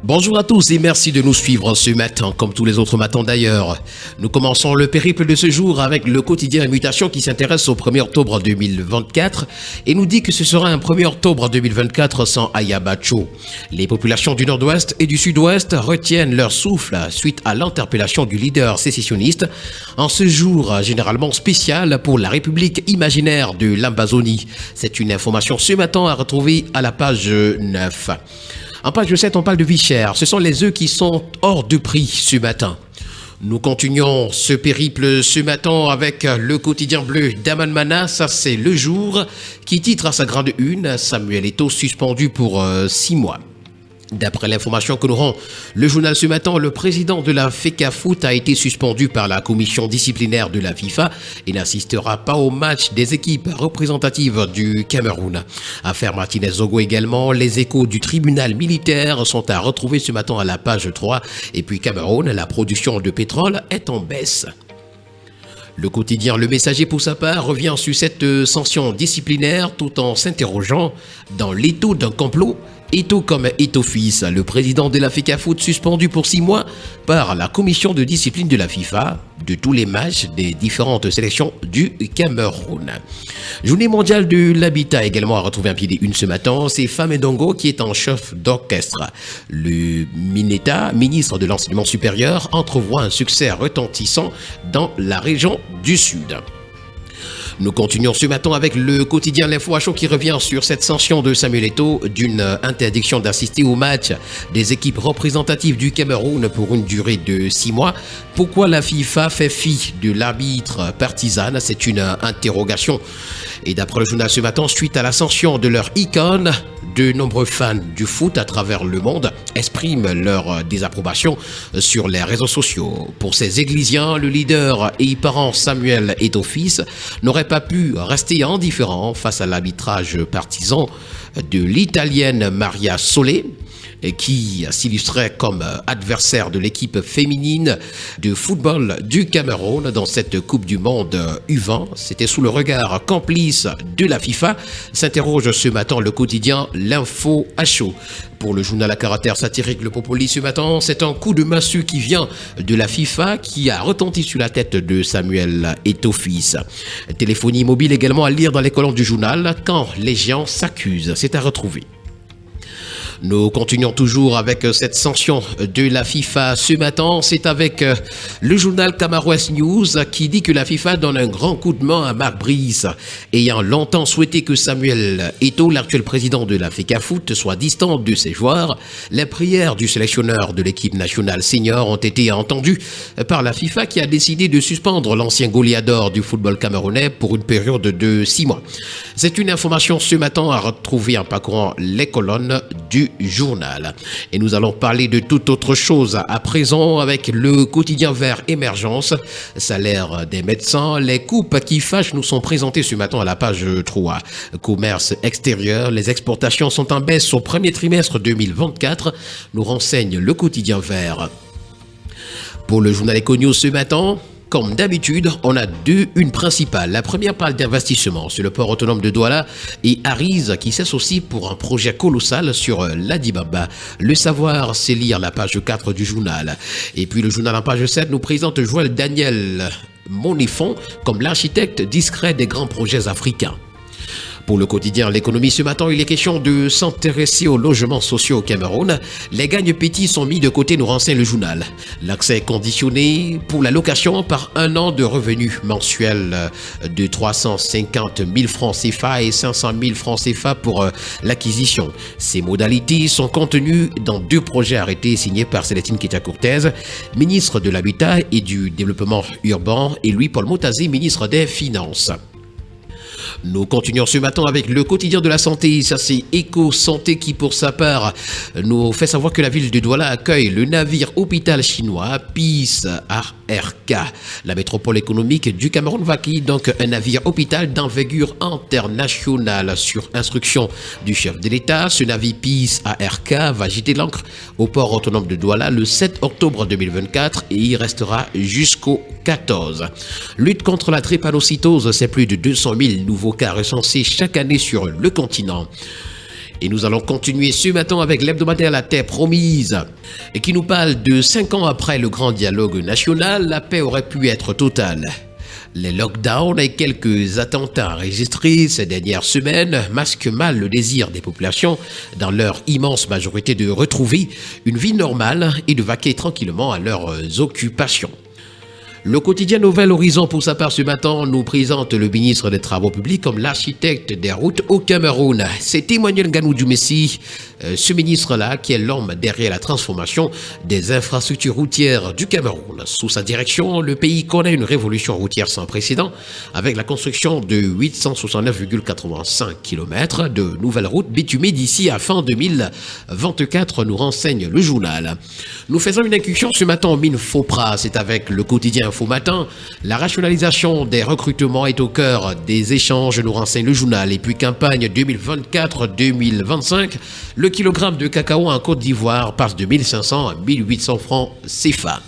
Bonjour à tous et merci de nous suivre ce matin, comme tous les autres matins d'ailleurs. Nous commençons le périple de ce jour avec le quotidien Mutation qui s'intéresse au 1er octobre 2024 et nous dit que ce sera un 1er octobre 2024 sans Ayabacho. Les populations du nord-ouest et du sud-ouest retiennent leur souffle suite à l'interpellation du leader sécessionniste en ce jour généralement spécial pour la République imaginaire de l'Amazonie. C'est une information ce matin à retrouver à la page 9. En page 7, on parle de vie chère. Ce sont les œufs qui sont hors de prix ce matin. Nous continuons ce périple ce matin avec le quotidien bleu d'Amanmana. Ça, c'est Le Jour qui titre à sa grande une « Samuel Eto'o suspendu pour 6 mois ». D'après l'information que nous rend le journal ce matin, le président de la FECAFOOT a été suspendu par la commission disciplinaire de la FIFA et n'assistera pas au match des équipes représentatives du Cameroun. Affaire Martinez-Zogo également, les échos du tribunal militaire sont à retrouver ce matin à la page 3. Et puis Cameroun, la production de pétrole est en baisse. Le quotidien Le Messager pour sa part revient sur cette sanction disciplinaire tout en s'interrogeant dans l'étau d'un complot. Eto'o comme Eto'o-fils, le président de la FECAFOOT suspendu pour 6 mois par la commission de discipline de la FIFA de tous les matchs des différentes sélections du Cameroun. Journée mondiale de l'habitat également à retrouver un pied des unes ce matin, c'est Fame Ndongo qui est en chef d'orchestre. Le Mineta, ministre de l'enseignement supérieur, entrevoit un succès retentissant dans la région du Sud. Nous continuons ce matin avec le quotidien L'Info à chaud qui revient sur cette sanction de Samuel Eto'o d'une interdiction d'assister au match des équipes représentatives du Cameroun pour une durée de 6 mois. Pourquoi la FIFA fait fi de l'arbitre partisane? C'est une interrogation. Et d'après le journal ce matin, suite à la sanction de leur icône, de nombreux fans du foot à travers le monde expriment leur désapprobation sur les réseaux sociaux. Pour ces Églisiens, le leader et parent Samuel Eto'o-fils n'aurait pas pu rester indifférent face à l'arbitrage partisan de l'Italienne Maria Solé, qui s'illustrait comme adversaire de l'équipe féminine de football du Cameroun dans cette Coupe du Monde U20. C'était sous le regard complice de la FIFA, s'interroge ce matin le quotidien L'Info à chaud. Pour le journal à caractère satirique Le Popoli ce matin, c'est un coup de massue qui vient de la FIFA qui a retenti sur la tête de Samuel Eto'o-fils. Téléphonie mobile également à lire dans les colonnes du journal quand les géants s'accusent. C'est à retrouver. Nous continuons toujours avec cette sanction de la FIFA ce matin. C'est avec le journal Camarouès News qui dit que la FIFA donne un grand coup de main à Marc Brice. Ayant longtemps souhaité que Samuel Eto'o, l'actuel président de la FECAFOOT, soit distant de ses joueurs, les prières du sélectionneur de l'équipe nationale senior ont été entendues par la FIFA qui a décidé de suspendre l'ancien goleador du football camerounais pour une période de 6 mois. C'est une information ce matin à retrouver en parcourant les colonnes du journal. Et nous allons parler de toute autre chose à présent avec le quotidien Vert Émergence. Salaire des médecins, les coupes qui fâchent nous sont présentées ce matin à la page 3. Commerce extérieur, les exportations sont en baisse au premier trimestre 2024, nous renseigne le quotidien Vert. Pour le journal Econews ce matin, comme d'habitude, on a une principale. La première parle d'investissement sur le port autonome de Douala et Ariz qui s'associe pour un projet colossal sur l'Adibaba. Le savoir, c'est lire la page 4 du journal. Et puis le journal en page 7 nous présente Joël Daniel Monifon comme l'architecte discret des grands projets africains. Pour le quotidien L'économie ce matin, il est question de s'intéresser aux logements sociaux au Cameroun. Les gagnes petits sont mis de côté, nous renseigne le journal. L'accès est conditionné pour la location par 1 an de revenus mensuels de 350 000 francs CFA et 500 000 francs CFA pour l'acquisition. Ces modalités sont contenues dans 2 projets arrêtés signés par Célestine Keita-Cortez, ministre de l'Habitat et du Développement urbain, et Louis-Paul Motazé, ministre des Finances. Nous continuons ce matin avec le quotidien de la santé. Ça, c'est Eco Santé qui, pour sa part, nous fait savoir que la ville de Douala accueille le navire hôpital chinois Peace ARK. La métropole économique du Cameroun va accueillir donc un navire hôpital d'envergure internationale. Sur instruction du chef de l'État, ce navire Peace ARK va jeter l'ancre au port autonome de Douala le 7 octobre 2024 et y restera jusqu'au 14. Lutte contre la drépanocytose, c'est plus de 200 000 nouveaux cas recensés chaque année sur le continent. Et nous allons continuer ce matin avec l'hebdomadaire La Terre Promise et qui nous parle de 5 ans après le grand dialogue national, la paix aurait pu être totale. Les lockdowns et quelques attentats enregistrés ces dernières semaines masquent mal le désir des populations, dans leur immense majorité, de retrouver une vie normale et de vaquer tranquillement à leurs occupations. Le quotidien Nouvel Horizon, pour sa part, ce matin, nous présente le ministre des Travaux publics comme l'architecte des routes au Cameroun. C'est Emmanuel Nganou Messi, ce ministre-là, qui est l'homme derrière la transformation des infrastructures routières du Cameroun. Sous sa direction, le pays connaît une révolution routière sans précédent, avec la construction de 869,85 km de nouvelles routes bitumées d'ici à fin 2024, nous renseigne le journal. Nous faisons une incursion ce matin en mine Fopra, c'est avec le quotidien Info Matin. La rationalisation des recrutements est au cœur des échanges, nous renseigne le journal. Et puis campagne 2024-2025, le kilogramme de cacao en Côte d'Ivoire passe de 1500 à 1800 francs CFA.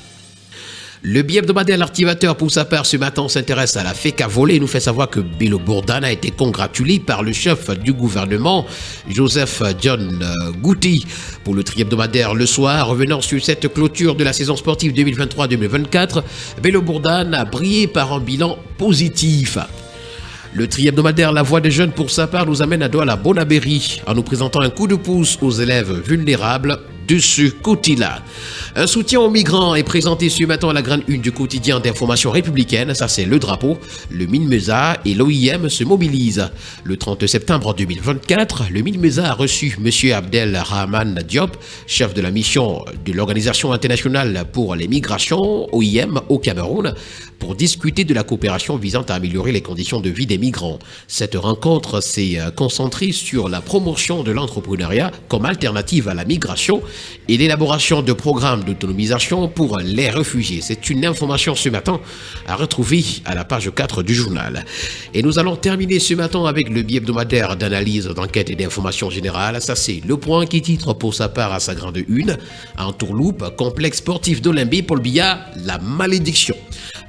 Le billet hebdomadaire L'Activateur, pour sa part, ce matin, s'intéresse à la fake à voler et nous fait savoir que Bello Bourdan a été congratulé par le chef du gouvernement, Joseph John Gouti, pour le tri-hebdomadaire Le Soir. Revenant sur cette clôture de la saison sportive 2023-2024, Bello Bourdan a brillé par un bilan positif. Le tri-hebdomadaire La Voix des Jeunes, pour sa part, nous amène à Douala Bonabéry en nous présentant un coup de pouce aux élèves vulnérables de ce côté-là. Un soutien aux migrants est présenté ce matin à la grande une du quotidien d'information républicaine. Ça, c'est le drapeau. Le MINMESA et l'OIM se mobilisent. Le 30 septembre 2024, le MINMESA a reçu M. Abdelrahman Diop, chef de la mission de l'Organisation internationale pour les migrations, OIM, au Cameroun, pour discuter de la coopération visant à améliorer les conditions de vie des migrants. Cette rencontre s'est concentrée sur la promotion de l'entrepreneuriat comme alternative à la migration et l'élaboration de programmes d'autonomisation pour les réfugiés. C'est une information ce matin à retrouver à la page 4 du journal. Et nous allons terminer ce matin avec le billet hebdomadaire d'analyse, d'enquête et d'information générale. Ça, c'est Le Point qui titre pour sa part à sa grande une: en tourloupe, complexe sportif d'Olimbé, Paul Biya, la malédiction.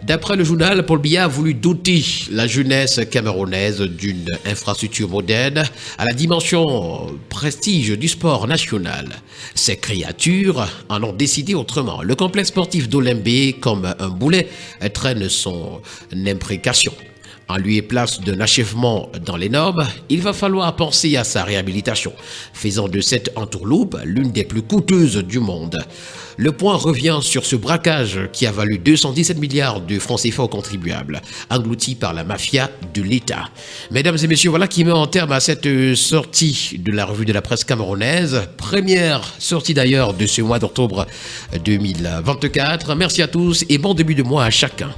D'après le journal, Paul Biya a voulu doter la jeunesse camerounaise d'une infrastructure moderne à la dimension prestige du sport national. Ces créatures en ont décidé autrement. Le complexe sportif d'Olimbé, comme un boulet, traîne son imprécation. En lieu et place d'un achèvement dans les normes, il va falloir penser à sa réhabilitation, faisant de cette entourloupe l'une des plus coûteuses du monde. Le Point revient sur ce braquage qui a valu 217 milliards de francs CFA aux contribuables, englouti par la mafia de l'État. Mesdames et messieurs, voilà qui met en terme à cette sortie de la revue de la presse camerounaise. Première sortie d'ailleurs de ce mois d'octobre 2024. Merci à tous et bon début de mois à chacun.